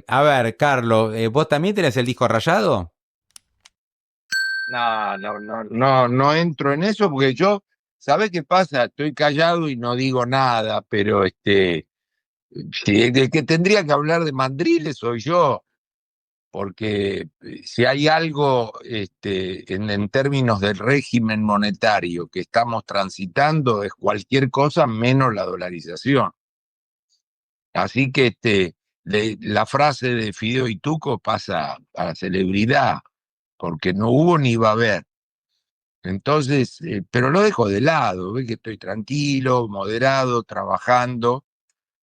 A ver, Carlos, ¿vos también tenés el disco rayado? No entro en eso porque yo, ¿sabés qué pasa? Estoy callado y no digo nada, pero sí, el que tendría que hablar de mandriles soy yo, porque si hay algo en términos del régimen monetario que estamos transitando es cualquier cosa menos la dolarización. Así que la frase de Fideo y Tuco pasa a la celebridad, porque no hubo ni va a haber. Entonces, pero lo dejo de lado, ve que estoy tranquilo, moderado, trabajando,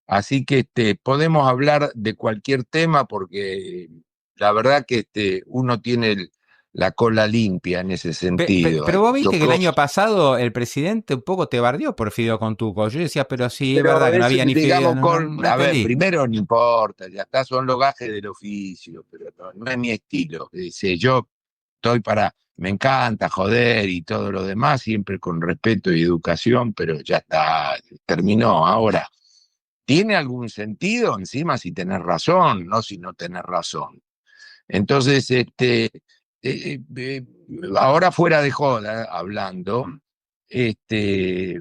así que podemos hablar de cualquier tema porque la verdad que uno tiene la cola limpia en ese sentido. Pero vos Yo viste que el creo, año pasado el presidente un poco te bardeó por Fideo con Tuco. Yo decía, pero sí, es verdad pero que no es, había ni Fideo. digamos, No a ver, entendí. primero no importa, ya está, son los gajes del oficio, pero no es mi estilo. Dice, yo estoy para, me encanta joder y todo lo demás, siempre con respeto y educación, pero ya está, terminó. Ahora, ¿tiene algún sentido? Encima si tenés razón, no si no tenés razón. Entonces, ahora fuera de joda, hablando, este,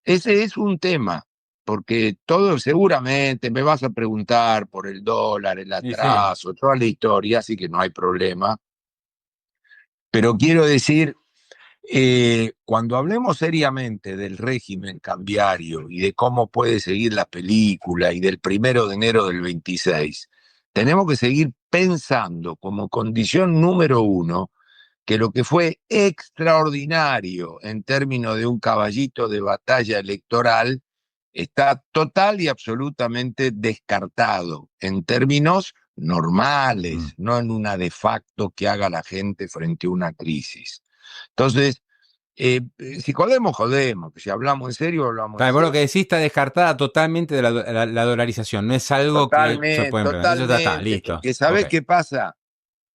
ese es un tema, porque todo seguramente me vas a preguntar por el dólar, el Y sí. atraso, toda la historia, así que no hay problema. Pero quiero decir, cuando hablemos seriamente del régimen cambiario y de cómo puede seguir la película y del 1 de enero del 26, tenemos que seguir pensando como condición número uno que lo que fue extraordinario en términos de un caballito de batalla electoral está total y absolutamente descartado en términos Mm. normales, no en una de facto que haga la gente frente a una crisis. Entonces, si jodemos, jodemos. Si hablamos en serio, hablamos en Claro, vos lo que serio. decís está descartada totalmente de la dolarización. No es algo que se Totalmente, puede implementar. Eso ya está, totalmente. listo. Porque Ok. ¿sabés qué pasa?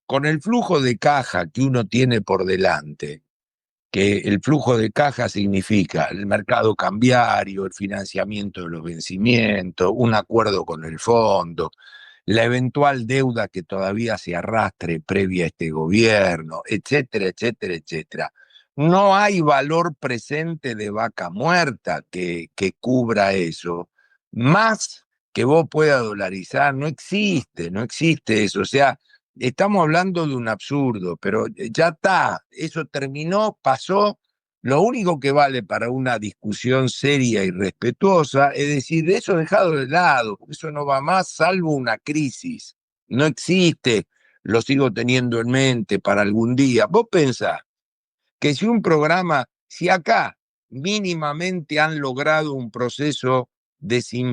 Con el flujo de caja que uno tiene por delante, que el flujo de caja significa el mercado cambiario, el financiamiento de los vencimientos, un acuerdo con el fondo, la eventual deuda que todavía se arrastre previa a este gobierno, etcétera, etcétera, etcétera. No hay valor presente de vaca muerta que cubra eso. Más que vos puedas dolarizar, no existe eso. O sea, estamos hablando de un absurdo, pero ya está, eso terminó, pasó. Lo único que vale para una discusión seria y respetuosa es decir, de eso dejado de lado, porque eso no va más salvo una crisis. No existe, lo sigo teniendo en mente para algún día. Vos pensás que si un programa, si acá mínimamente han logrado un proceso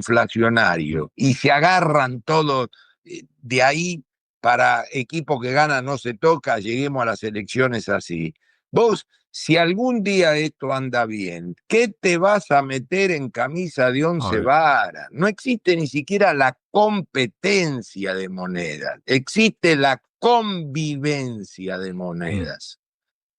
desinflacionario y se agarran todos de ahí para equipo que gana no se toca, lleguemos a las elecciones así. Vos, si algún día esto anda bien, ¿qué te vas a meter en camisa de once Obvio. varas? No existe ni siquiera la competencia de monedas, existe la convivencia de Mm. monedas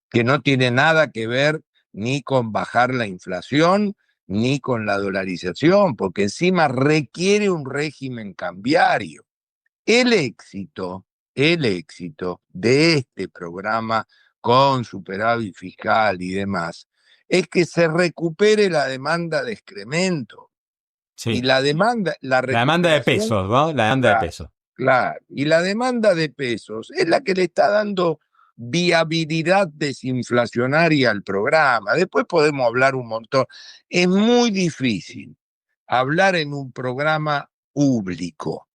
que no tiene nada que ver ni con bajar la inflación, ni con la dolarización, porque encima requiere un régimen cambiario. El éxito, el éxito de este programa con superávit fiscal y demás, es que se recupere la demanda de excremento. Y Sí. la demanda, la La demanda de recuperación, pesos, ¿no? La demanda de claro, pesos. claro. Y la demanda de pesos es la que le está dando viabilidad desinflacionaria al programa. Después podemos hablar un montón. Es muy difícil hablar en un programa público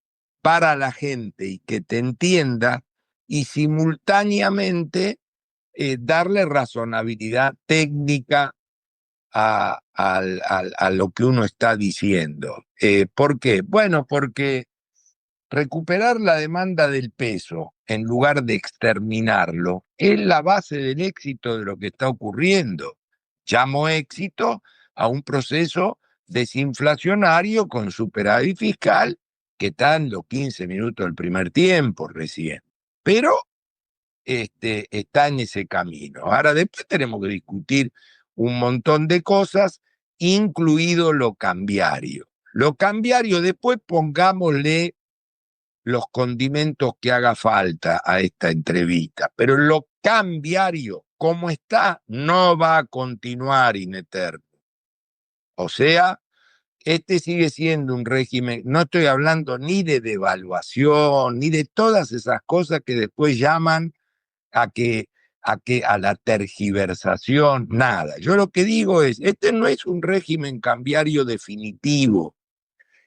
para la gente y que te entienda y simultáneamente darle razonabilidad técnica a lo que uno está diciendo. ¿Por qué? Bueno, porque recuperar la demanda del peso en lugar de exterminarlo es la base del éxito de lo que está ocurriendo. Llamo éxito a un proceso desinflacionario con superávit fiscal que está en los 15 minutos del primer tiempo recién. Pero está en ese camino. Ahora, después tenemos que discutir un montón de cosas, incluido lo cambiario. Lo cambiario, después pongámosle los condimentos que haga falta a esta entrevista, pero lo cambiario, como está, no va a continuar in eterno. O sea, este sigue siendo un régimen, no estoy hablando ni de devaluación, ni de todas esas cosas que después llaman a la tergiversación, nada. Yo lo que digo es, este no es un régimen cambiario definitivo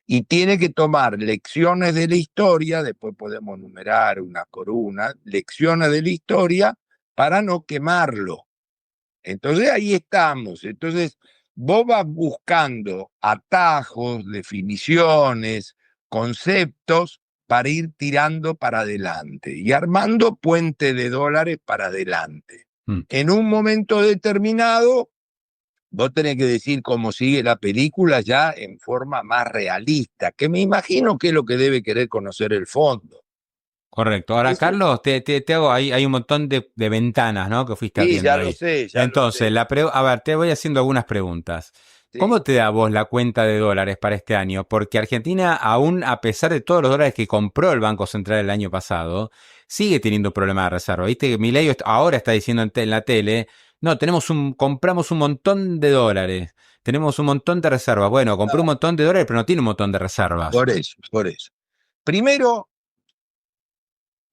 y tiene que tomar lecciones de la historia, después podemos numerar una por una, lecciones de la historia para no quemarlo. Entonces ahí estamos. Entonces vos vas buscando atajos, definiciones, conceptos para ir tirando para adelante y armando puente de dólares para adelante. En un momento determinado, vos tenés que decir cómo sigue la película ya en forma más realista, que me imagino que es lo que debe querer conocer el fondo. Correcto. Ahora, Eso, Carlos, te hago, hay un montón de ventanas, ¿no? Que fuiste sí, abriendo ya lo ahí. sé, ya Entonces, lo sé. a ver, te voy haciendo algunas preguntas. Sí. ¿Cómo te da vos la cuenta de dólares para este año? Porque Argentina, aún a pesar de todos los dólares que compró el Banco Central el año pasado, sigue teniendo problemas de reserva. Viste que Milei ahora está diciendo en la tele, no, compramos un montón de dólares, tenemos un montón de reservas. Bueno, compró un montón de dólares, pero no tiene un montón de reservas. Por eso, por eso. Primero,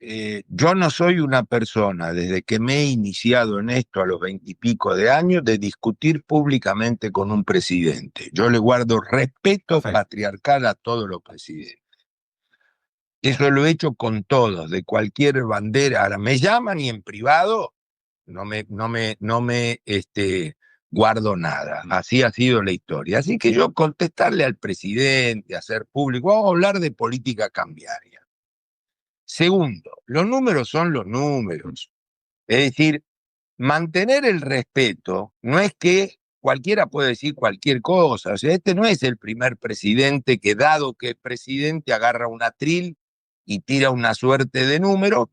yo no soy una persona, desde que me he iniciado en esto a los 20 y pico de años, de discutir públicamente con un presidente. Yo le guardo respeto Perfecto. patriarcal a todos los presidentes. Eso lo he hecho con todos, de cualquier bandera. Ahora me llaman y en privado no me guardo nada. Así ha sido la historia. Así que yo contestarle al presidente, hacer público, vamos a hablar de política cambiaria. Segundo, los números son los números. Es decir, mantener el respeto no es que cualquiera puede decir cualquier cosa. O sea, este no es el primer presidente que, dado que es presidente, agarra un atril y tira una suerte de números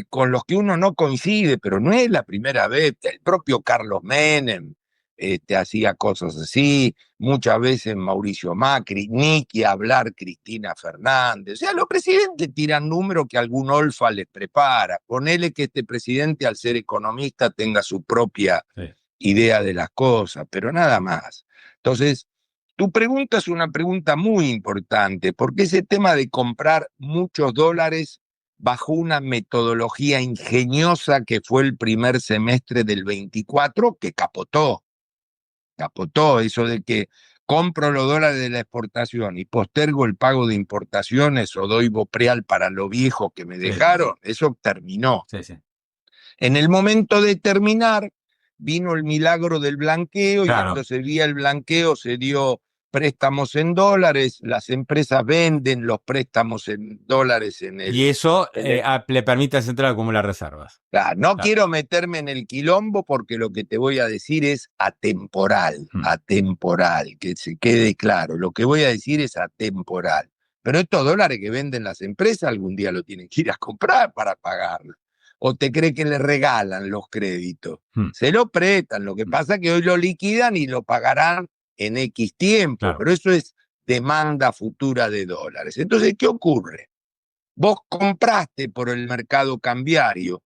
con los que uno no coincide, pero no es la primera vez. El propio Carlos Menem hacía cosas así, muchas veces Mauricio Macri, ni que hablar Cristina Fernández. O sea, los presidentes tiran números que algún olfa les prepara. Ponele que este presidente, al ser economista, tenga su propia idea de las cosas, pero nada más. Entonces, tu pregunta es una pregunta muy importante, porque ese tema de comprar muchos dólares bajo una metodología ingeniosa que fue el primer semestre del 24, que capotó eso de que compro los dólares de la exportación y postergo el pago de importaciones o doy bopreal para lo viejo que me dejaron, eso terminó. Sí, sí. En el momento de terminar, vino el milagro del blanqueo, Claro. y cuando se veía el blanqueo se dio préstamos en dólares, las empresas venden los préstamos en dólares Y eso le permite al central acumular reservas. Claro, no quiero meterme en el quilombo porque lo que te voy a decir es atemporal, que se quede claro. Lo que voy a decir es atemporal. Pero estos dólares que venden las empresas algún día lo tienen que ir a comprar para pagarlo. ¿O te cree que le regalan los créditos? Se lo prestan, lo que pasa es que hoy lo liquidan y lo pagarán en X tiempo, claro. Pero eso es demanda futura de dólares. Entonces, ¿qué ocurre? Vos compraste por el mercado cambiario,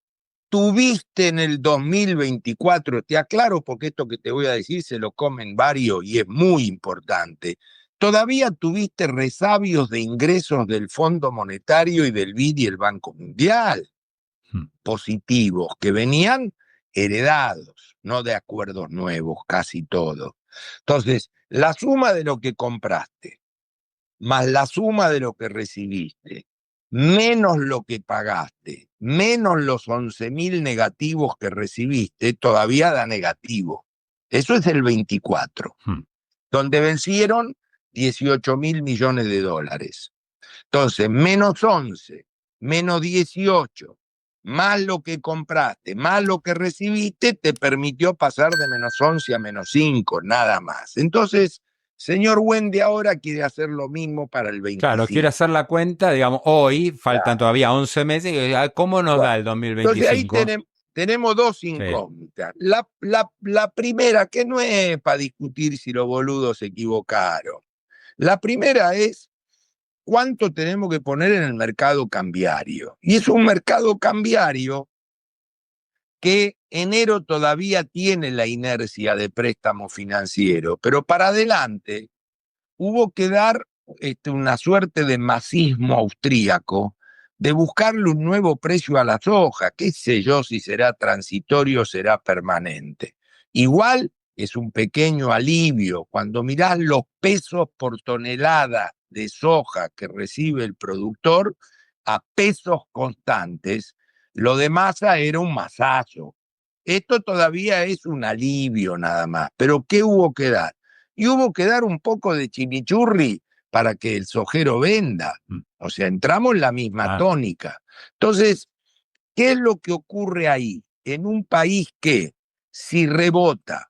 tuviste en el 2024, te aclaro porque esto que te voy a decir se lo comen varios y es muy importante, todavía tuviste resabios de ingresos del Fondo Monetario y del BID y el Banco Mundial, positivos, que venían heredados, no de acuerdos nuevos, casi todo. Entonces, la suma de lo que compraste, más la suma de lo que recibiste, menos lo que pagaste, menos los 11.000 negativos que recibiste, todavía da negativo. Eso es el 24, donde vencieron 18.000 millones de dólares. Entonces, menos 11, menos 18, más lo que compraste, más lo que recibiste, te permitió pasar de menos 11 a menos 5, nada más. Entonces, señor Wende ahora quiere hacer lo mismo para el 25. Claro, quiere hacer la cuenta, digamos, hoy faltan todavía 11 meses. ¿Cómo nos da el 2025? Entonces ahí tenemos dos incógnitas. Sí. La primera, que no es para discutir si los boludos se equivocaron. La primera es cuánto tenemos que poner en el mercado cambiario. Y es un mercado cambiario que enero todavía tiene la inercia de préstamo financiero, pero para adelante hubo que dar una suerte de masismo austríaco, de buscarle un nuevo precio a la soja, qué sé yo si será transitorio o será permanente. Igual es un pequeño alivio cuando mirás los pesos por tonelada de soja que recibe el productor a pesos constantes. Lo de Massa era un masazo. Esto todavía es un alivio nada más, pero ¿qué hubo que dar? Y hubo que dar un poco de chimichurri para que el sojero venda. O sea, entramos en la misma tónica. Entonces, ¿qué es lo que ocurre ahí? En un país que, si rebota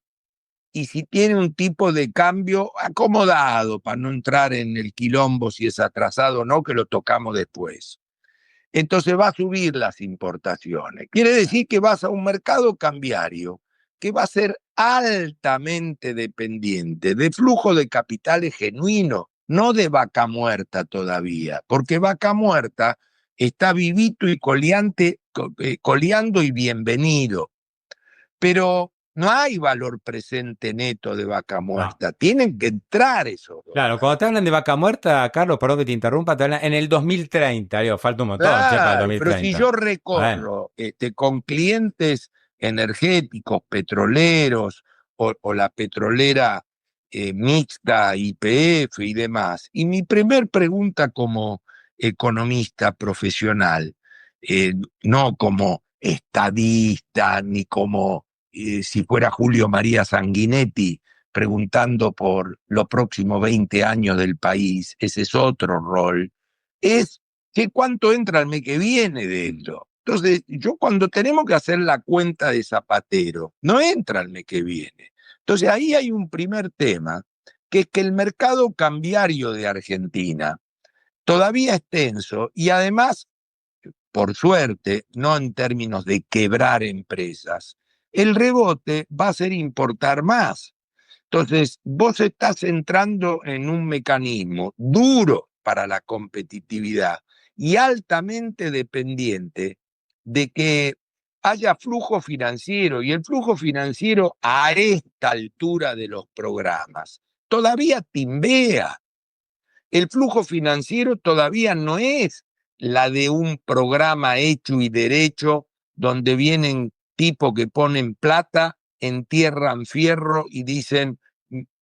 y si tiene un tipo de cambio acomodado, para no entrar en el quilombo si es atrasado o no, que lo tocamos después, entonces va a subir las importaciones. Quiere decir que vas a un mercado cambiario que va a ser altamente dependiente de flujo de capitales genuino, no de vaca muerta todavía, porque vaca muerta está vivito y coleando y bienvenido, pero no hay valor presente neto de vaca muerta, no. Tienen que entrar esos dólares. Claro, cuando te hablan de vaca muerta, Carlos, perdón que te interrumpa, te hablan en el 2030, digo, falta un montón, claro, para el 2030. Pero si yo recorro con clientes energéticos, petroleros, o la petrolera mixta, YPF y demás, y mi primer pregunta como economista profesional, no como estadista, ni como si fuera Julio María Sanguinetti, preguntando por los próximos 20 años del país, ese es otro rol, es que cuánto entra el mes que viene de esto. Entonces, yo cuando tenemos que hacer la cuenta de Zapatero, no entra el mes que viene. Entonces, ahí hay un primer tema, que es que el mercado cambiario de Argentina todavía es tenso y además, por suerte, no en términos de quebrar empresas, el rebote va a ser importar más. Entonces, vos estás entrando en un mecanismo duro para la competitividad y altamente dependiente de que haya flujo financiero, y el flujo financiero a esta altura de los programas todavía timbea. El flujo financiero todavía no es la de un programa hecho y derecho donde vienen tipos que ponen plata, entierran fierro y dicen: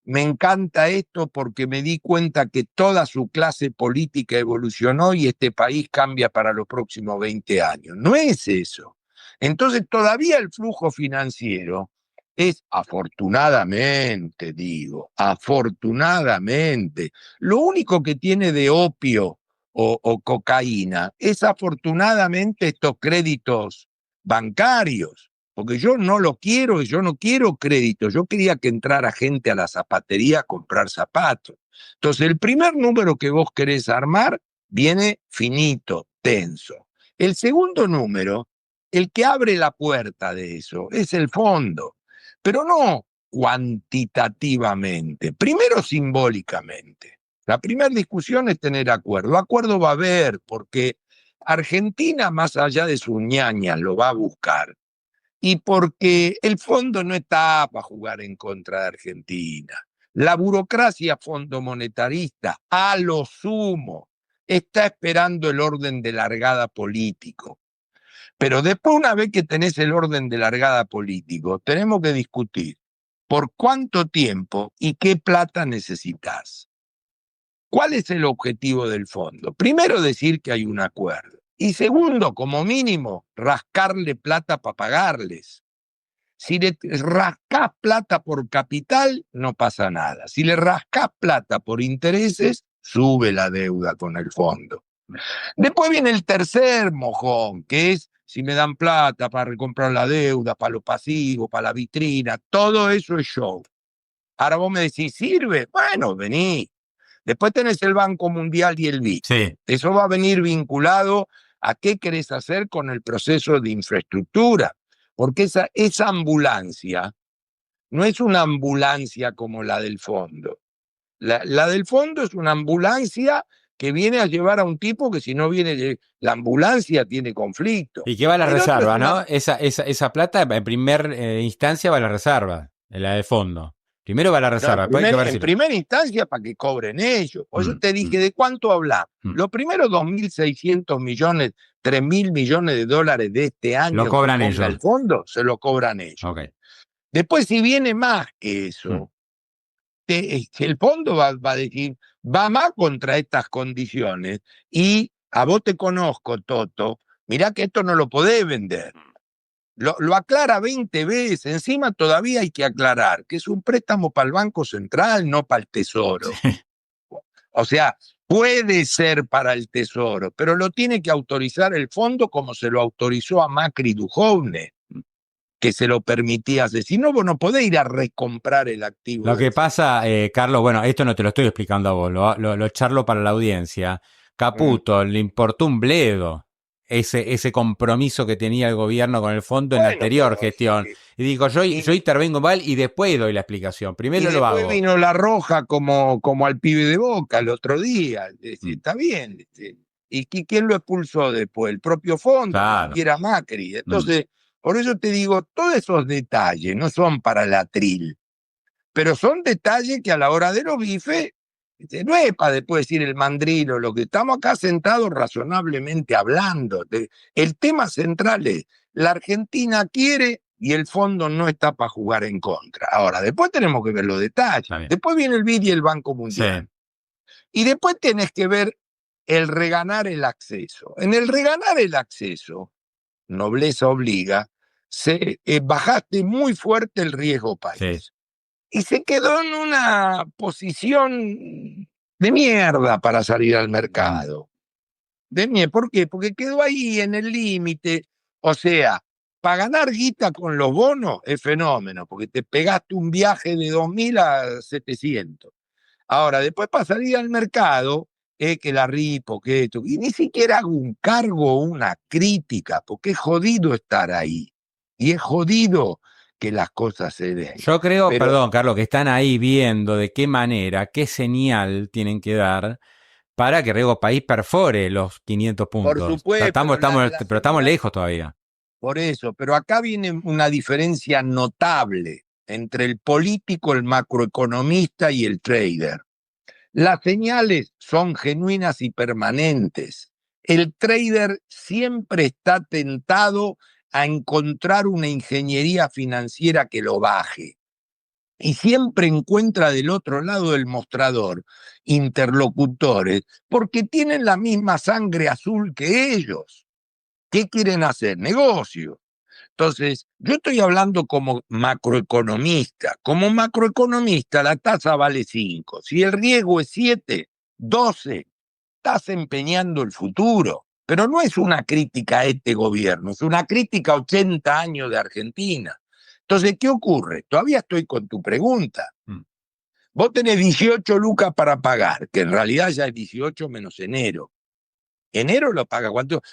me encanta esto porque me di cuenta que toda su clase política evolucionó y este país cambia para los próximos 20 años. No es eso. Entonces todavía el flujo financiero es, afortunadamente, digo, afortunadamente, lo único que tiene de opio o cocaína es afortunadamente estos créditos bancarios, porque yo no lo quiero, yo no quiero crédito, yo quería que entrara gente a la zapatería a comprar zapatos. Entonces, el primer número que vos querés armar viene finito, tenso. El segundo número, el que abre la puerta de eso, es el fondo, pero no cuantitativamente, primero simbólicamente. La primera discusión es tener acuerdo. Acuerdo va a haber, porque Argentina, más allá de su ñaña, lo va a buscar. Y porque el fondo no está para jugar en contra de Argentina. La burocracia fondo monetarista, a lo sumo, está esperando el orden de largada político. Pero después, una vez que tenés el orden de largada político, tenemos que discutir por cuánto tiempo y qué plata necesitas. ¿Cuál es el objetivo del fondo? Primero, decir que hay un acuerdo. Y segundo, como mínimo, rascarle plata para pagarles. Si le rascás plata por capital, no pasa nada. Si le rascás plata por intereses, sube la deuda con el fondo. Después viene el tercer mojón, que es si me dan plata para recomprar la deuda, para los pasivos, para la vitrina, todo eso es show. Ahora vos me decís, ¿sirve? Bueno, vení. Después tenés el Banco Mundial y el BID. Sí. Eso va a venir vinculado a qué querés hacer con el proceso de infraestructura. Porque esa ambulancia no es una ambulancia como la del fondo. La del fondo es una ambulancia que viene a llevar a un tipo que si no viene la ambulancia tiene conflicto. Y que va a la El otro reserva, es una... ¿no? Esa plata en primer instancia va a la reserva, en la de fondo. Primero va a la No, reserva, después hay que ver en si... primera instancia para que cobren ellos. Por eso te dije, mm, ¿de cuánto hablamos? mm. Los primeros 2.600 millones, 3.000 millones de dólares de este Lo año que cobran ponga ellos. el fondo, se lo cobran ellos. Ok. Después, si viene más que eso, el fondo va a decir, va más contra estas condiciones y a vos te conozco, Toto, mirá que esto no lo podés vender. Lo aclara 20 veces, encima todavía hay que aclarar que es un préstamo para el Banco Central, no para el Tesoro. Sí. O sea, puede ser para el Tesoro, pero lo tiene que autorizar el fondo como se lo autorizó a Macri Duhovne, que se lo permitía hacer. Si no, vos no podés ir a recomprar el activo. Lo que pasa, Carlos, bueno, esto no te lo estoy explicando a vos, lo charlo para la audiencia. Caputo le importó un bledo ese compromiso que tenía el gobierno con el fondo en la anterior gestión. Y digo, yo intervengo mal y después doy la explicación. Primero y lo después hago. vino la roja como al pibe de Boca el otro día. Está bien. ¿Y quién lo expulsó después? El propio fondo, Claro. que era Macri. Entonces, por eso te digo, todos esos detalles no son para el atril, pero son detalles que a la hora de los bifes, no es para después decir el mandrilo, lo que estamos acá sentados razonablemente hablando. El tema central es, la Argentina quiere y el fondo no está para jugar en contra. Ahora, después tenemos que ver los detalles. Después viene el BID y el Banco Mundial. Sí. Y después tenés que ver el reganar el acceso. En el reganar el acceso, nobleza obliga, bajaste muy fuerte el riesgo país. Sí. Y se quedó en una posición de mierda para salir al mercado. ¿Por qué? Porque quedó ahí en el límite. O sea, para ganar guita con los bonos es fenómeno, porque te pegaste un viaje de 2.000 a 700. Ahora, después para salir al mercado, que la ripo, que esto, y ni siquiera hago un cargo o una crítica, porque es jodido estar ahí. Y es jodido que las cosas se den. Yo creo, perdón, Carlos, que están ahí viendo de qué manera, qué señal tienen que dar para que Riego País perfore los 500 puntos. Por supuesto. Pero estamos lejos todavía. Por eso, pero acá viene una diferencia notable entre el político, el macroeconomista y el trader. Las señales son genuinas y permanentes. El trader siempre está tentado a encontrar una ingeniería financiera que lo baje. Y siempre encuentra del otro lado del mostrador interlocutores porque tienen la misma sangre azul que ellos. ¿Qué quieren hacer? Negocio. Entonces, yo estoy hablando como macroeconomista. Como macroeconomista, la tasa vale 5. Si el riesgo es 7, 12, estás empeñando el futuro. Pero no es una crítica a este gobierno, es una crítica a 80 años de Argentina. Entonces, ¿qué ocurre? Todavía estoy con tu pregunta. Vos tenés 18 lucas para pagar, que en realidad ya es 18 menos enero. Enero lo paga.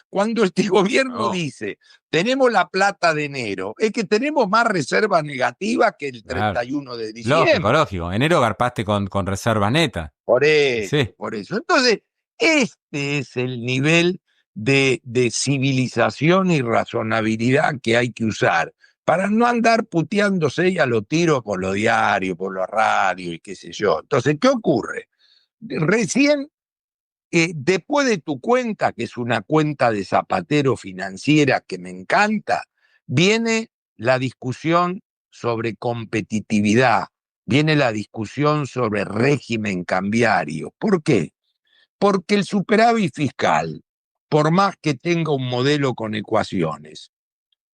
Cuando este gobierno dice, tenemos la plata de enero, es que tenemos más reservas negativas que el 31 de diciembre. Lógico. Enero garpaste con reservas netas. Por eso. Entonces, este es el nivel de civilización y razonabilidad que hay que usar para no andar puteándose y a los tiros por los diarios, por los radios y qué sé yo. Entonces, ¿qué ocurre? Recién después de tu cuenta, que es una cuenta de zapatero financiera que me encanta, viene la discusión sobre competitividad, viene la discusión sobre régimen cambiario. ¿Por qué? Porque el superávit fiscal, por más que tenga un modelo con ecuaciones,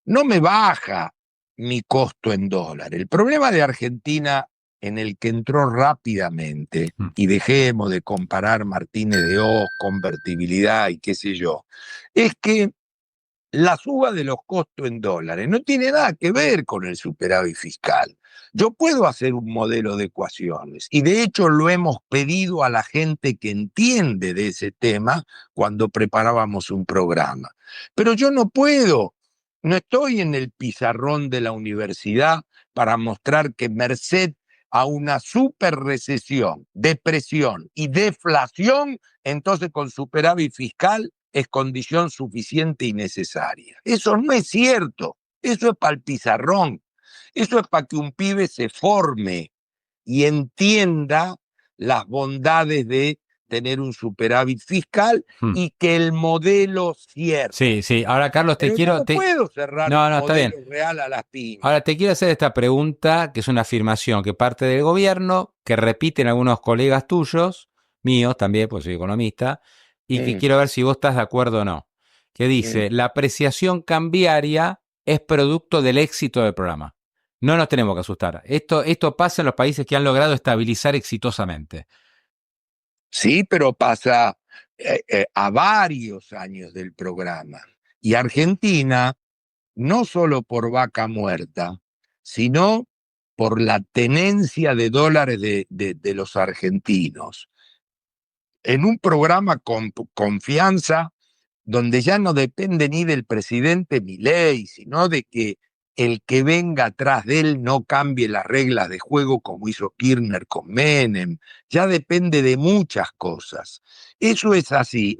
no me baja mi costo en dólar. El problema de Argentina, en el que entró rápidamente, y dejemos de comparar Martínez de Oz, convertibilidad y qué sé yo, es que la suba de los costos en dólares no tiene nada que ver con el superávit fiscal. Yo puedo hacer un modelo de ecuaciones y de hecho lo hemos pedido a la gente que entiende de ese tema cuando preparábamos un programa. Pero yo no puedo, no estoy en el pizarrón de la universidad para mostrar que merced a una super recesión, depresión y deflación, entonces con superávit fiscal es condición suficiente y necesaria. Eso no es cierto. Eso es para el pizarrón. Eso es para que un pibe se forme y entienda las bondades de tener un superávit fiscal y que el modelo cierre. Sí, sí. Ahora, Carlos, Pero yo no puedo cerrar No, un está modelo bien. real a las pymes. Ahora, te quiero hacer esta pregunta, que es una afirmación que parte del gobierno, que repiten algunos colegas tuyos, míos también, pues soy economista, y que quiero ver si vos estás de acuerdo o no. Que dice, la apreciación cambiaria es producto del éxito del programa. No nos tenemos que asustar. Esto pasa en los países que han logrado estabilizar exitosamente. Sí, pero pasa a varios años del programa. Y Argentina, no solo por vaca muerta, sino por la tenencia de dólares de los argentinos, en un programa con confianza donde ya no depende ni del presidente Milei, sino de que el que venga atrás de él no cambie las reglas de juego como hizo Kirchner con Menem. Ya depende de muchas cosas. Eso es así.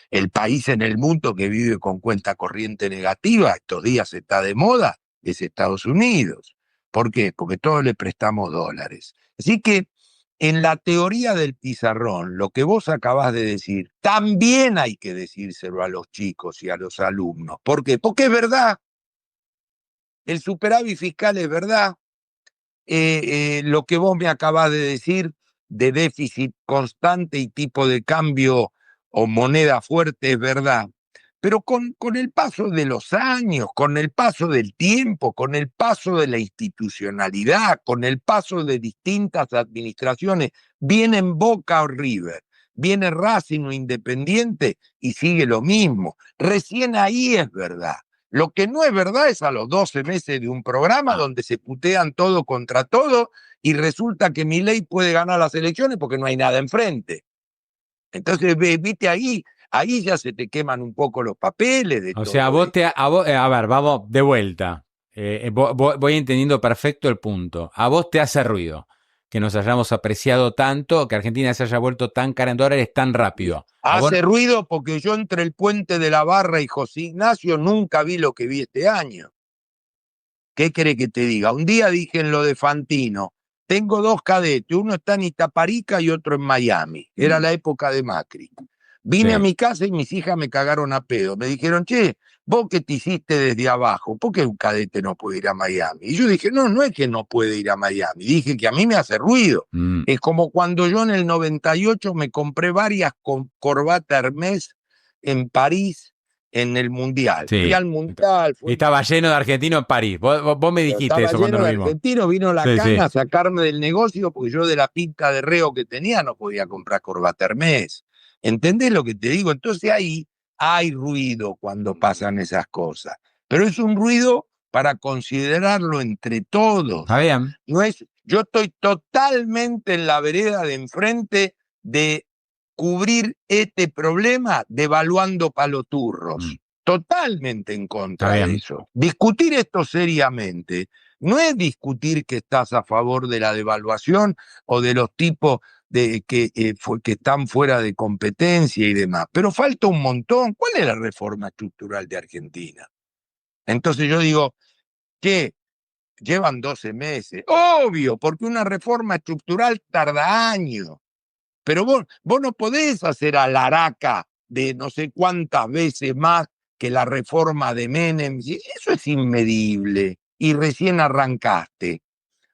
El país en el mundo que vive con cuenta corriente negativa, estos días está de moda, es Estados Unidos. ¿Por qué? Porque todos le prestamos dólares. Así que en la teoría del pizarrón, lo que vos acabás de decir, también hay que decírselo a los chicos y a los alumnos. ¿Por qué? Porque es verdad. El superávit fiscal es verdad. Lo que vos me acabás de decir de déficit constante y tipo de cambio o moneda fuerte es verdad. Pero con el paso de los años, con el paso del tiempo, con el paso de la institucionalidad, con el paso de distintas administraciones, viene Boca o River, viene Racing o Independiente y sigue lo mismo. Recién ahí es verdad. Lo que no es verdad es a los 12 meses de un programa donde se putean todo contra todo y resulta que Milei puede ganar las elecciones porque no hay nada enfrente. Entonces, viste ahí ya se te queman un poco los papeles de O todo. sea, a ver, vamos de vuelta. Voy entendiendo perfecto el punto. A vos te hace ruido que nos hayamos apreciado tanto, que Argentina se haya vuelto tan cara en dólares tan rápido. Hace ruido porque yo entre el Puente de la Barra y José Ignacio nunca vi lo que vi este año. ¿Qué cree que te diga? Un día dije en lo de Fantino, tengo dos cadetes, uno está en Itaparica y otro en Miami. Era la época de Macri. Vine a mi casa y mis hijas me cagaron a pedo. Me dijeron, che, vos que te hiciste desde abajo, ¿por qué un cadete no puede ir a Miami? Y yo dije, no es que no puede ir a Miami. Dije que a mí me hace ruido. Es como cuando yo en el 98 me compré varias corbatas Hermès en París en el Mundial. Sí. Fui al Mundial. Y estaba lleno de argentinos en París. Vos me dijiste eso cuando nos vimos. Argentinos, vino la cana a sacarme del negocio porque yo de la pinta de reo que tenía no podía comprar corbata Hermès. ¿Entendés lo que te digo? Entonces ahí hay ruido cuando pasan esas cosas. Pero es un ruido para considerarlo entre todos. Está bien. No es, yo estoy totalmente en la vereda de enfrente de cubrir este problema devaluando paloturros. Totalmente en contra de eso. Discutir esto seriamente no es discutir que estás a favor de la devaluación o de los tipos que están fuera de competencia y demás, pero falta un montón. ¿Cuál es la reforma estructural de Argentina? Entonces yo digo que llevan 12 meses. Obvio, porque una reforma estructural tarda años. Pero vos no podés hacer alaraca de no sé cuántas veces más que la reforma de Menem. Eso es inmedible y recién arrancaste.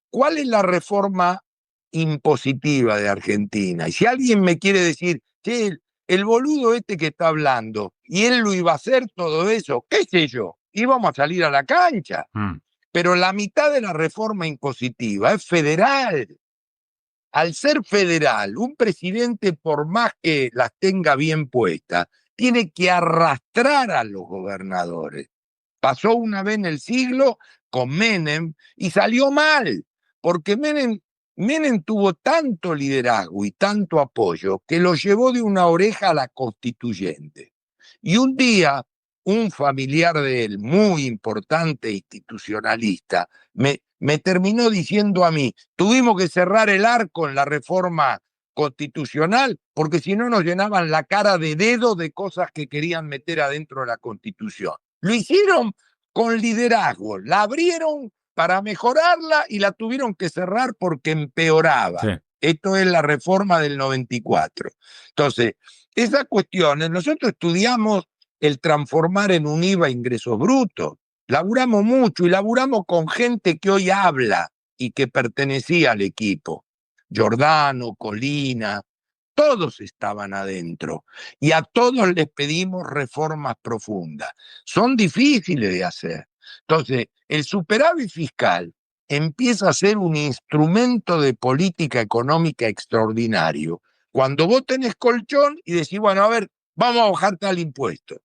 ¿Cuál es la reforma impositiva de Argentina? Y si alguien me quiere decir, che, el boludo este que está hablando, y él lo iba a hacer todo eso, qué sé yo, íbamos a salir a la cancha. Pero la mitad de la reforma impositiva es federal. Al ser federal, un presidente, por más que las tenga bien puestas, tiene que arrastrar a los gobernadores. Pasó una vez en el siglo con Menem y salió mal, porque Menem tuvo tanto liderazgo y tanto apoyo que lo llevó de una oreja a la constituyente. Y un día, un familiar de él, muy importante institucionalista, me terminó diciendo a mí, tuvimos que cerrar el arco en la reforma constitucional, porque si no nos llenaban la cara de dedo de cosas que querían meter adentro de la Constitución. Lo hicieron con liderazgo, la abrieron para mejorarla y la tuvieron que cerrar porque empeoraba. Sí. Esto es la reforma del 94. Entonces, esas cuestiones, nosotros estudiamos el transformar en un IVA ingresos brutos. Laburamos mucho y laburamos con gente que hoy habla y que pertenecía al equipo. Giordano, Colina, todos estaban adentro y a todos les pedimos reformas profundas. Son difíciles de hacer. Entonces, el superávit fiscal empieza a ser un instrumento de política económica extraordinario. Cuando vos tenés colchón y decís, bueno, a ver, vamos a bajar tal impuesto.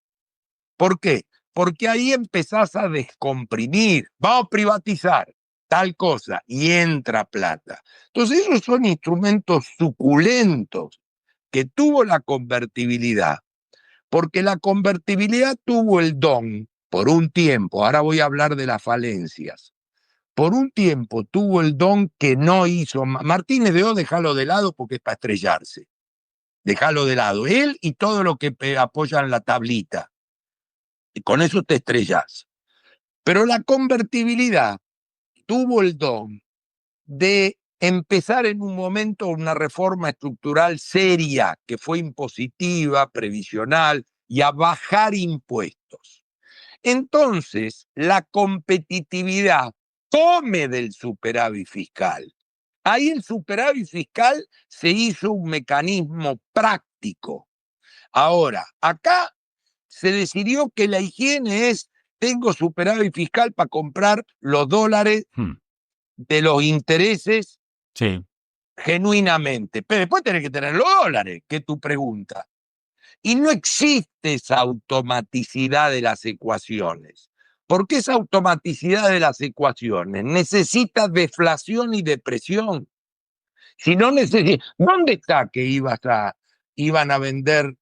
¿Por qué? Porque ahí empezás a descomprimir, vamos a privatizar tal cosa y entra plata. Entonces esos son instrumentos suculentos que tuvo la convertibilidad, porque la convertibilidad tuvo el don por un tiempo, ahora voy a hablar de las falencias, por un tiempo tuvo el don que no hizo. Martínez de O, déjalo de lado porque es para estrellarse, déjalo de lado, él y todo lo que apoyan la tablita. Y con eso te estrellas. Pero la convertibilidad tuvo el don de empezar en un momento una reforma estructural seria, que fue impositiva, previsional, y a bajar impuestos. Entonces, la competitividad come del superávit fiscal. Ahí el superávit fiscal se hizo un mecanismo práctico. Ahora, acá se decidió que la higiene es, tengo superávit fiscal para comprar los dólares de los intereses Sí. genuinamente. Pero después tenés que tener los dólares, que es tu pregunta. Y no existe esa automaticidad de las ecuaciones. ¿Por qué esa automaticidad de las ecuaciones? Necesita deflación y depresión. Si no necesita, ¿dónde está que iban a vender,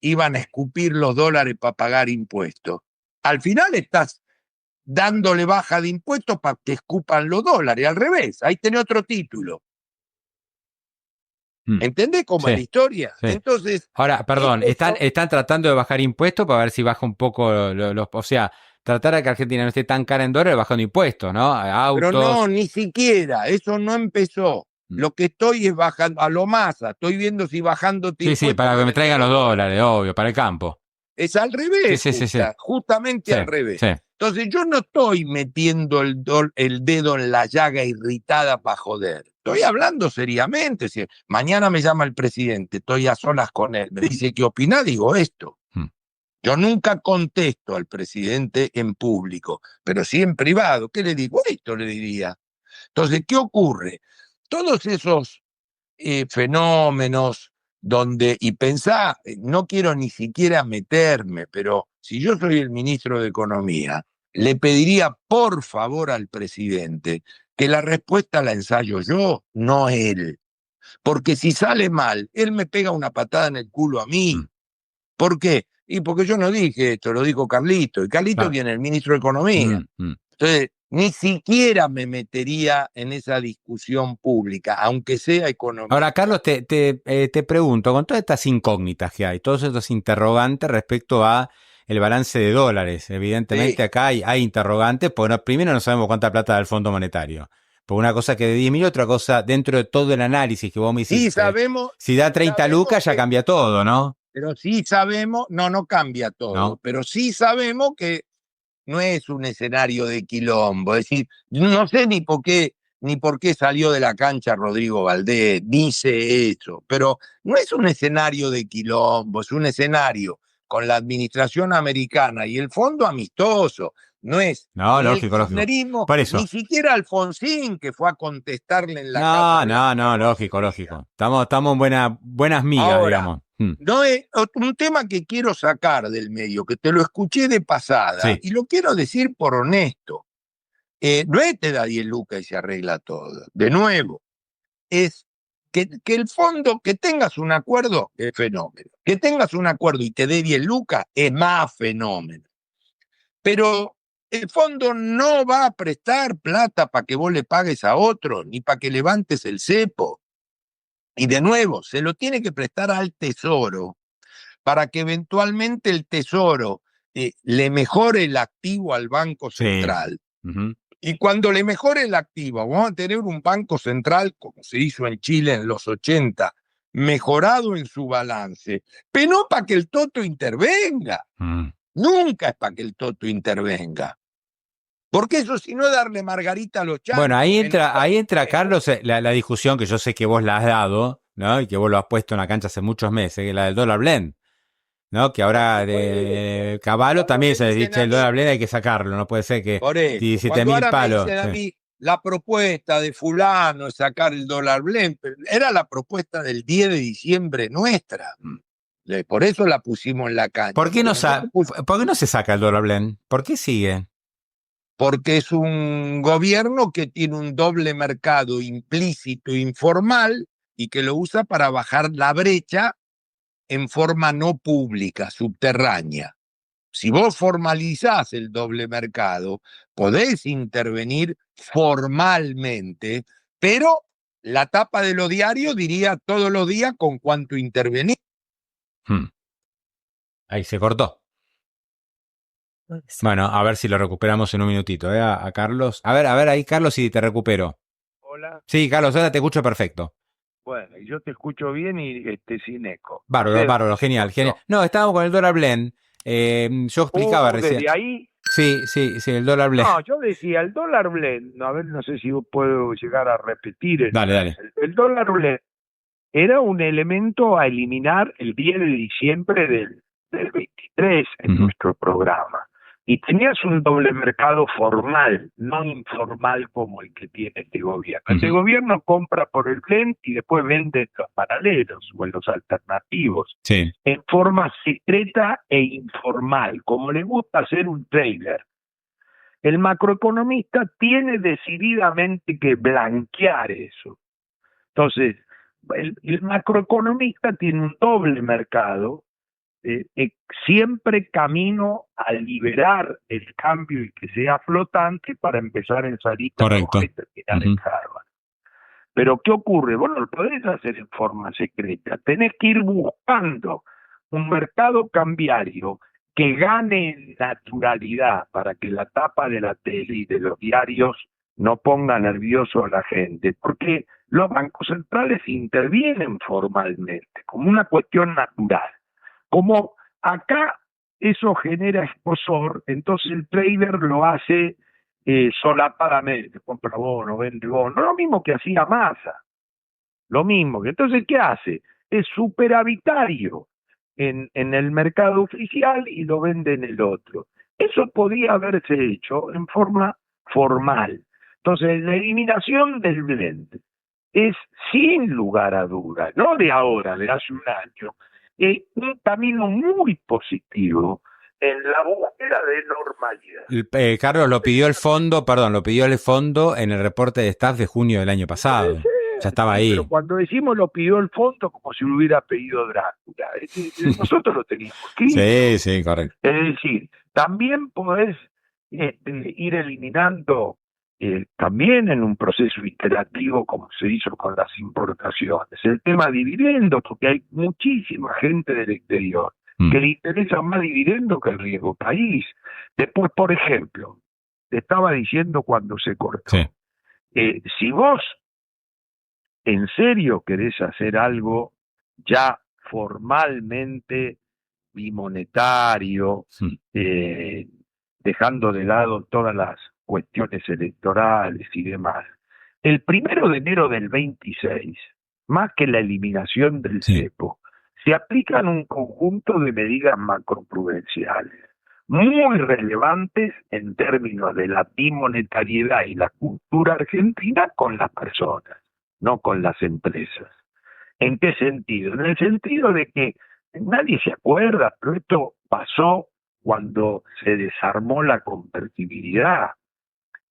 iban a escupir los dólares para pagar impuestos? Al final estás dándole baja de impuestos para que escupan los dólares, al revés, ahí tenés otro título. ¿Entendés cómo es la historia? Sí. Entonces, ahora, perdón, están tratando de bajar impuestos para ver si baja un poco o sea, tratar de que Argentina no esté tan cara en dólares bajando impuestos, ¿no? Autos. Pero no, ni siquiera, eso no empezó. Lo que estoy es bajando, a lo Massa, estoy viendo si bajando Sí, para que me traigan los dólares, obvio, para el campo. Es al revés, Sí. justamente al revés. Sí. Entonces yo no estoy metiendo el dedo en la llaga irritada para joder. Estoy hablando seriamente. Si mañana me llama el presidente, estoy a solas con él, me dice, ¿qué opina? Digo esto. Yo nunca contesto al presidente en público, pero sí en privado. ¿Qué le digo? Esto le diría. Entonces, ¿qué ocurre? Todos esos fenómenos donde, y pensá, no quiero ni siquiera meterme, pero si yo soy el ministro de Economía, le pediría por favor al presidente que la respuesta la ensayo yo, no él. Porque si sale mal, él me pega una patada en el culo a mí. ¿Por qué? Y porque yo no dije esto, lo dijo Carlito. Y Carlito tiene el ministro de Economía. Entonces, ni siquiera me metería en esa discusión pública, aunque sea económica. Ahora, Carlos, te pregunto, con todas estas incógnitas que hay, todos estos interrogantes respecto a el balance de dólares, evidentemente acá hay interrogantes, porque primero no sabemos cuánta plata da el Fondo Monetario. Por una cosa que de 10.000, otra cosa dentro de todo el análisis que vos me hiciste. Sí, sabemos. Si da 30 lucas ya cambia todo, ¿no? Pero sí sabemos, no cambia todo, ¿no? Pero sí sabemos que no es un escenario de quilombo. Es decir, no sé ni por qué salió de la cancha Rodrigo Valdés, dice eso, pero no es un escenario de quilombo, es un escenario con la administración americana y el fondo amistoso. No es ni lógico, el kirchnerismo, por eso. Ni siquiera Alfonsín, que fue a contestarle en la casa. No, lógico. Estamos en buenas migas, ahora, digamos. No es un tema que quiero sacar del medio, que te lo escuché de pasada, y lo quiero decir por honesto. No es te da 10 lucas y se arregla todo. De nuevo, es que el fondo, que tengas un acuerdo, es fenómeno. Que tengas un acuerdo y te dé 10 lucas, es más fenómeno. Pero El fondo no va a prestar plata para que vos le pagues a otro, ni para que levantes el cepo. Y de nuevo, se lo tiene que prestar al Tesoro para que eventualmente el Tesoro le mejore el activo al Banco Sí. Central. Ujú. Y cuando le mejore el activo, vamos a tener un Banco Central, como se hizo en Chile en los 80, mejorado en su balance, pero no para que el Toto intervenga. Nunca es para que el Toto intervenga. Porque eso, si no, es darle margarita a los changos. Bueno, ahí entra Carlos, la discusión que yo sé que vos la has dado, ¿no? Y que vos lo has puesto en la cancha hace muchos meses, que es la del dólar blend, ¿no? Que ahora de Caballo también se dice, el dólar blend hay que sacarlo, no puede ser que por eso, 17.000 ahora palos. me dicen a mí, la propuesta de fulano es sacar el dólar blend, era la propuesta del 10 de diciembre nuestra. Por eso la pusimos en la cancha. ¿Por qué no se saca el dólar blend? ¿Por qué sigue? Porque es un gobierno que tiene un doble mercado implícito e informal y que lo usa para bajar la brecha en forma no pública, subterránea. Si vos formalizás el doble mercado, podés intervenir formalmente, pero la tapa de los diarios diría todos los días con cuánto intervenís. Ahí se cortó. Bueno, a ver si lo recuperamos en un minutito, a Carlos. A ver ahí, Carlos, si te recupero. Hola. Sí, Carlos, ahora te escucho perfecto. Bueno, yo te escucho bien y sin eco. Bárbaro, genial. No, estábamos con el dólar blend. Yo explicaba recién. ¿Desde ahí? Sí, el dólar blend. No, yo decía, el dólar blend, a ver, no sé si puedo llegar a repetir. Dale. El dólar blend era un elemento a eliminar el 10 de diciembre del 23 en nuestro programa. Y tenías un doble mercado formal, no informal como el que tiene este gobierno. Este gobierno compra por el blend y después vende en los paralelos o en los alternativos, en forma secreta e informal, como le gusta hacer un trader. El macroeconomista tiene decididamente que blanquear eso. Entonces, el macroeconomista tiene un doble mercado, siempre camino a liberar el cambio y que sea flotante para empezar en Sarita Roja y terminar en Harvard. Pero ¿qué ocurre? Vos no lo podés hacer en forma secreta. Tenés que ir buscando un mercado cambiario que gane naturalidad para que la tapa de la tele y de los diarios no ponga nervioso a la gente, porque los bancos centrales intervienen formalmente, como una cuestión natural. Como acá eso genera escozor, entonces el trader lo hace solapadamente, compra bono, vende bono, lo mismo que hacía Massa, lo mismo. Entonces, ¿qué hace? Es superavitario en el mercado oficial y lo vende en el otro. Eso podría haberse hecho en forma formal. Entonces, la eliminación del blend es, sin lugar a dudas, no de ahora, de hace un año, un camino muy positivo en la búsqueda de normalidad. Carlos lo pidió el fondo en el reporte de staff de junio del año pasado. Ya estaba ahí. Pero cuando decimos lo pidió el fondo, como si lo hubiera pedido Drácula. Nosotros lo teníamos escrito. Sí, correcto. Es decir, también podés ir eliminando, también en un proceso iterativo como se hizo con las importaciones, el tema dividendos, porque hay muchísima gente del exterior que le interesa más dividendo que el riesgo país. Después, por ejemplo, te estaba diciendo cuando se cortó, si vos en serio querés hacer algo ya formalmente bimonetario, dejando de lado todas las cuestiones electorales y demás, el 1 de enero del 26, más que la eliminación del cepo, se aplican un conjunto de medidas macroprudenciales muy relevantes en términos de la bimonetariedad y la cultura argentina con las personas, no con las empresas. ¿En qué sentido? En el sentido de que nadie se acuerda, pero esto pasó cuando se desarmó la convertibilidad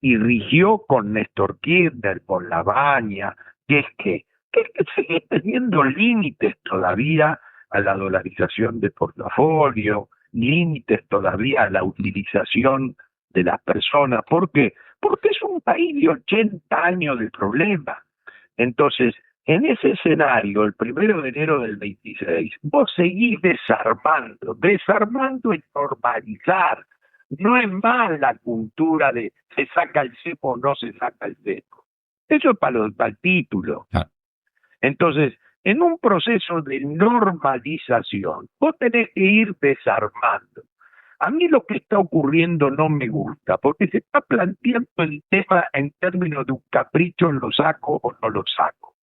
y rigió con Néstor Kirchner, con La Baña, que es que sigue teniendo límites todavía a la dolarización de portafolio, límites todavía a la utilización de las personas. ¿Por qué? Porque es un país de 80 años de problemas. Entonces, en ese escenario, el 1 de enero del 26, vos seguís desarmando. Desarmando es normalizar. No es más la cultura de se saca el cepo o no se saca el cepo. Eso es para el título. Ah. Entonces, en un proceso de normalización, vos tenés que ir desarmando. A mí lo que está ocurriendo no me gusta, porque se está planteando el tema en términos de un capricho, lo saco o no lo saco.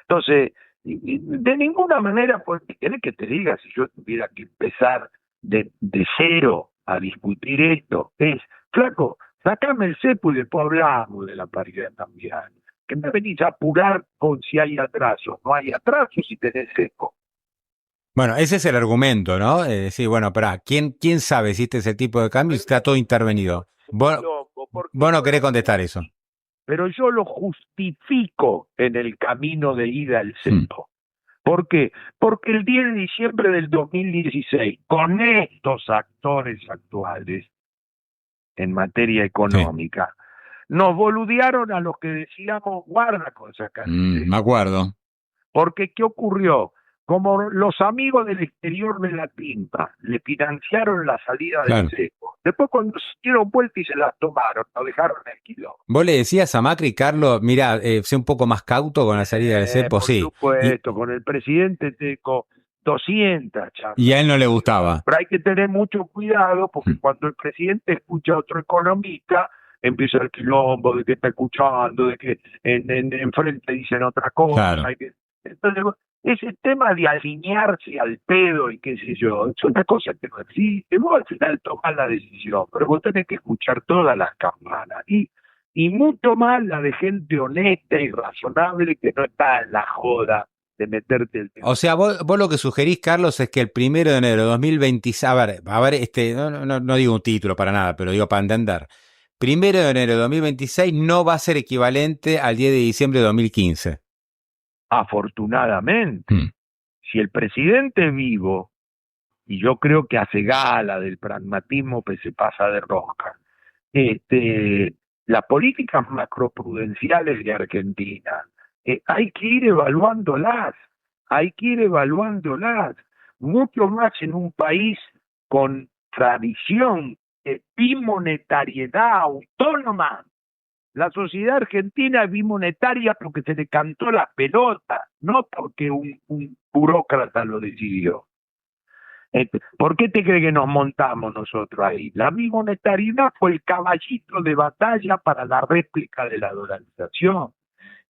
Entonces, de ninguna manera, pues, ¿querés que te diga si yo tuviera que empezar de cero a discutir esto? Es, flaco, sacame el cepo y después hablamos de la paridad cambiaria. Que me venís a apurar con si hay atraso. No hay atraso si tenés cepo. Bueno, ese es el argumento, ¿no? Sí, bueno, pero ¿quién sabe si este es el tipo de cambio y si está todo intervenido? Vos no querés contestar eso. Pero yo lo justifico en el camino de ida al cepo. ¿Por qué? Porque el 10 de diciembre del 2016, con estos actores actuales en materia económica, nos boludearon a los que decíamos guarda con sacar. Me acuerdo. Porque ¿qué ocurrió? Como los amigos del exterior de la tinta le financiaron la salida del cepo, después cuando se dieron vuelta y se las tomaron, lo dejaron en el quilombo. Vos le decías a Macri, Carlos, mira, sé un poco más cauto con la salida del cepo, sí. Por supuesto, con el presidente tengo 200 charlas. Y a él no le gustaba. Pero hay que tener mucho cuidado porque cuando el presidente escucha a otro economista, empieza el quilombo de que está escuchando, de que enfrente dicen otra cosa. Claro. Entonces, ese tema de alinearse al pedo y qué sé yo, es una cosa que no existe. Vos al final tomás la decisión, pero vos tenés que escuchar todas las campanas. Y mucho más la de gente honesta y razonable que no está en la joda de meterte el tema. O sea, vos lo que sugerís, Carlos, es que el 1 de enero de 2026, a ver, no digo un título para nada, pero digo para entender. 1 de enero de 2026 no va a ser equivalente al 10 de diciembre de 2015. Afortunadamente, si el presidente es vivo, y yo creo que hace gala del pragmatismo que se pasa de rosca, las políticas macroprudenciales de Argentina, hay que ir evaluándolas, mucho más en un país con tradición de bimonetariedad autónoma. La sociedad argentina es bimonetaria porque se le cantó la pelota, no porque un burócrata lo decidió. ¿Por qué te crees que nos montamos nosotros ahí? La bimonetariedad fue el caballito de batalla para la réplica de la dolarización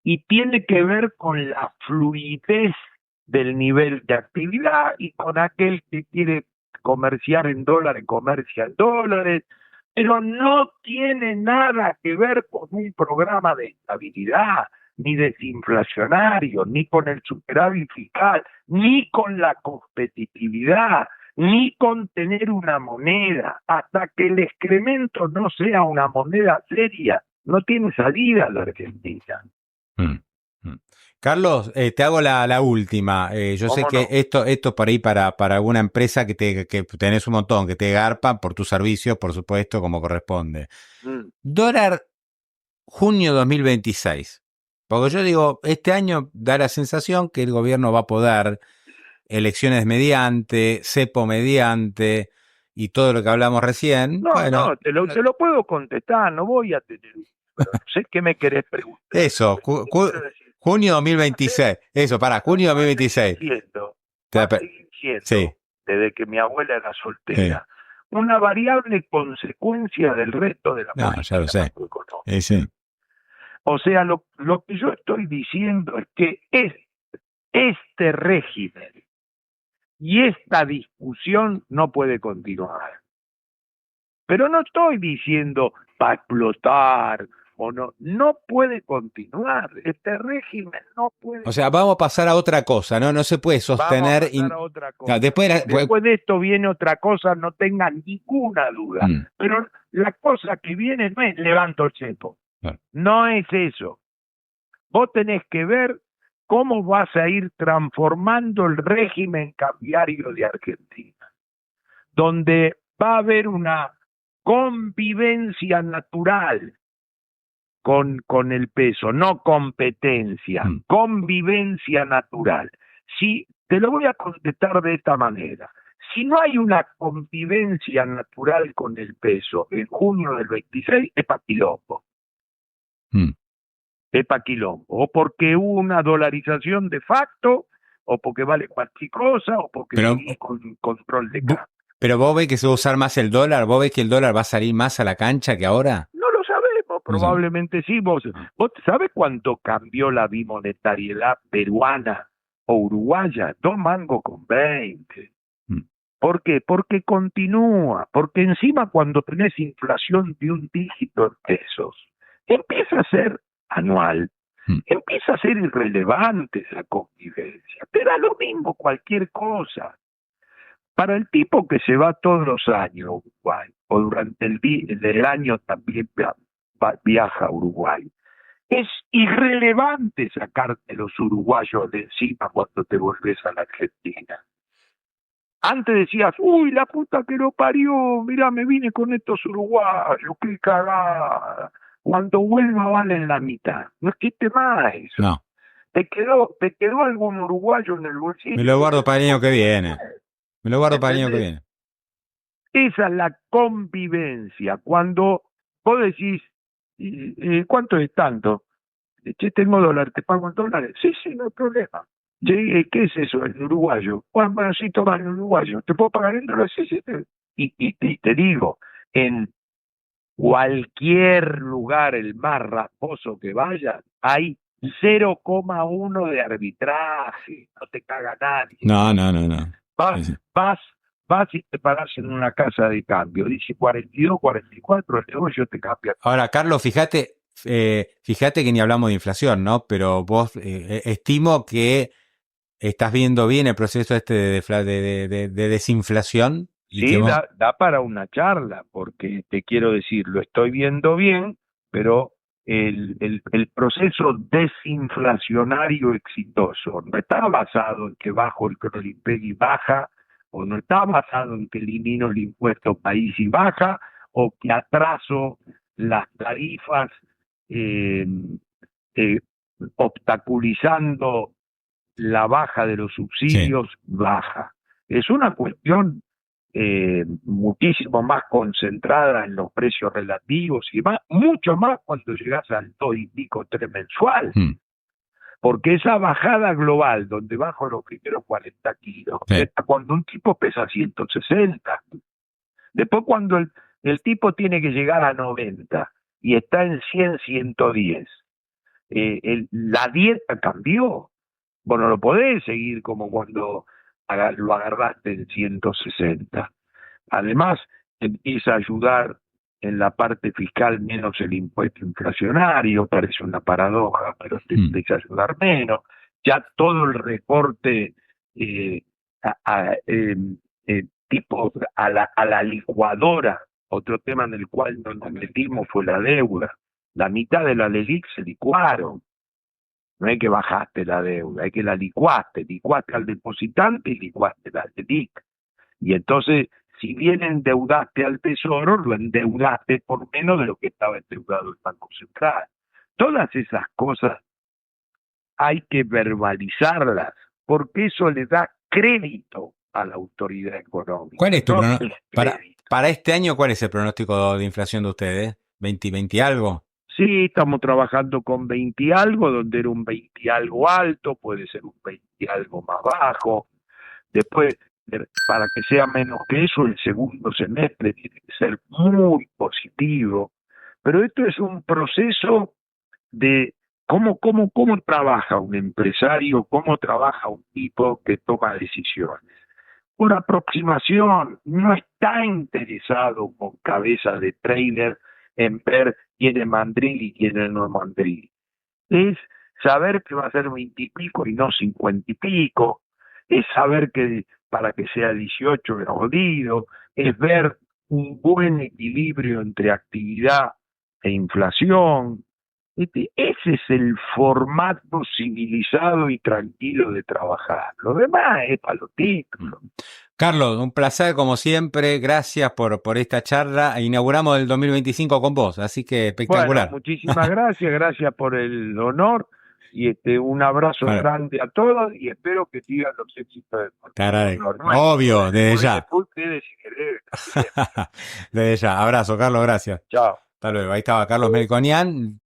y tiene que ver con la fluidez del nivel de actividad y con aquel que quiere comerciar en dólares, comercia en dólares, pero no tiene nada que ver con un programa de estabilidad, ni desinflacionario, ni con el superávit fiscal, ni con la competitividad, ni con tener una moneda. Hasta que el excremento no sea una moneda seria, no tiene salida la Argentina. Carlos, te hago la última. Yo sé que esto por ahí para alguna empresa que tenés un montón, que te garpan por tus servicios, por supuesto, como corresponde. Dólar junio 2026. Porque yo digo, este año da la sensación que el gobierno va a poder, elecciones mediante, cepo mediante y todo lo que hablamos recién. No, te lo puedo contestar, no voy a tener... sé que me querés preguntar. Eso, junio 2026. Eso, junio 2026. Sí. Desde que mi abuela era soltera. Sí. Una variable consecuencia del resto de la política ya lo sé. macroeconómica. Sí. O sea, lo que yo estoy diciendo es que este régimen y esta discusión no puede continuar. Pero no estoy diciendo va a explotar o no puede continuar. Este régimen no puede. O sea, vamos a pasar a otra cosa, ¿no? No se puede sostener. Vamos a pasar a otra cosa. Después de esto viene otra cosa, no tengan ninguna duda. Pero la cosa que viene no es levanto el cepo. No es eso. Vos tenés que ver cómo vas a ir transformando el régimen cambiario de Argentina, donde va a haber una convivencia natural con el peso, no competencia, convivencia natural. Si te lo voy a contestar de esta manera, si no hay una convivencia natural con el peso en junio del 26, es pa' quilombo. Es pa' quilombo. O porque hubo una dolarización de facto, o porque vale cualquier cosa, o porque seguís con control de cambio. Pero vos ves que se va a usar más el dólar, vos ves que el dólar va a salir más a la cancha que ahora. No lo sabemos, probablemente sí. ¿Vos sabés cuánto cambió la bimonetariedad peruana o uruguaya? 2 mangos con 20. ¿Por qué? Porque continúa, porque encima cuando tenés inflación de un dígito en pesos, empieza a ser anual, empieza a ser irrelevante esa convivencia, te da lo mismo cualquier cosa. Para el tipo que se va todos los años a Uruguay, o durante el año también viaja a Uruguay, es irrelevante sacarte los uruguayos de encima cuando te volvés a la Argentina. Antes decías, uy, la puta que lo parió, mirá, me vine con estos uruguayos, qué cagada. Cuando vuelva valen la mitad. No existe más eso. No. ¿Te quedó algún uruguayo en el bolsillo? Me lo guardo para el año que viene. Me lo guardo para el año que viene. Esa es la convivencia. Cuando vos decís, ¿cuánto es tanto? Che, tengo dólares, ¿te pago en dólares? Sí, no hay problema. Che, ¿qué es eso? ¿El uruguayo? Bueno, sí, toma el uruguayo. ¿Te puedo pagar en dólares? Sí. Y te digo, en cualquier lugar, el más rasposo que vaya, hay 0,1 de arbitraje. No te caga nadie. No. Vas y te parás en una casa de cambio. Dice 42, 44, el negocio te cambia. Ahora, Carlos, fíjate que ni hablamos de inflación, ¿no? Pero vos estimo que estás viendo bien el proceso de desinflación. Y sí, da para una charla, porque te quiero decir, lo estoy viendo bien, pero el proceso desinflacionario exitoso no está basado en que bajo el Crolipeg y baja, o no está basado en que elimino el impuesto país y baja, o que atraso las tarifas obstaculizando la baja de los subsidios, baja. Es una cuestión muchísimo más concentrada en los precios relativos y más, mucho más cuando llegas al 2 y pico 3 mensual. Porque esa bajada global, donde bajo los primeros 40 kilos, cuando un tipo pesa 160, después cuando el tipo tiene que llegar a 90 y está en 100, 110, la dieta cambió. Vos no lo podés seguir como cuando lo agarraste en 160. Además, empieza a ayudar en la parte fiscal menos el impuesto inflacionario, parece una paradoja, pero te empieza a ayudar menos. Ya todo el recorte tipo a la licuadora, otro tema en el cual nos metimos fue la deuda. La mitad de la LELIQ se licuaron. No es que bajaste la deuda, es que la licuaste al depositante y licuaste la LELIQ. Y entonces, si bien endeudaste al Tesoro, lo endeudaste por menos de lo que estaba endeudado el Banco Central. Todas esas cosas hay que verbalizarlas, porque eso le da crédito a la autoridad económica. ¿Cuál es tu para este año, cuál es el pronóstico de inflación de ustedes? ¿20 algo? Sí, estamos trabajando con 20 y algo, donde era un 20 y algo alto, puede ser un 20 y algo más bajo. Después, para que sea menos que eso, el segundo semestre tiene que ser muy positivo. Pero esto es un proceso de cómo trabaja un empresario, cómo trabaja un tipo que toma decisiones. Por aproximación, no está interesado con cabeza de trader en ver quién es mandril y quién es no mandril. Es saber que va a ser 20 y pico y no 50 y pico. Es saber que para que sea 18 es jodido. Es ver un buen equilibrio entre actividad e inflación. Ese es el formato civilizado y tranquilo de trabajar. Lo demás es para los títulos. Carlos, un placer como siempre, gracias por esta charla. Inauguramos el 2025 con vos, así que Bueno, espectacular. muchísimas gracias por el honor y un abrazo Bueno, grande a todos y espero que sigan los éxitos te deportivos agradezco. normales. Obvio, desde ya. Después ustedes si querés. Desde ya. Abrazo, Carlos, gracias. Chao. Hasta luego. Ahí estaba Carlos Melconian.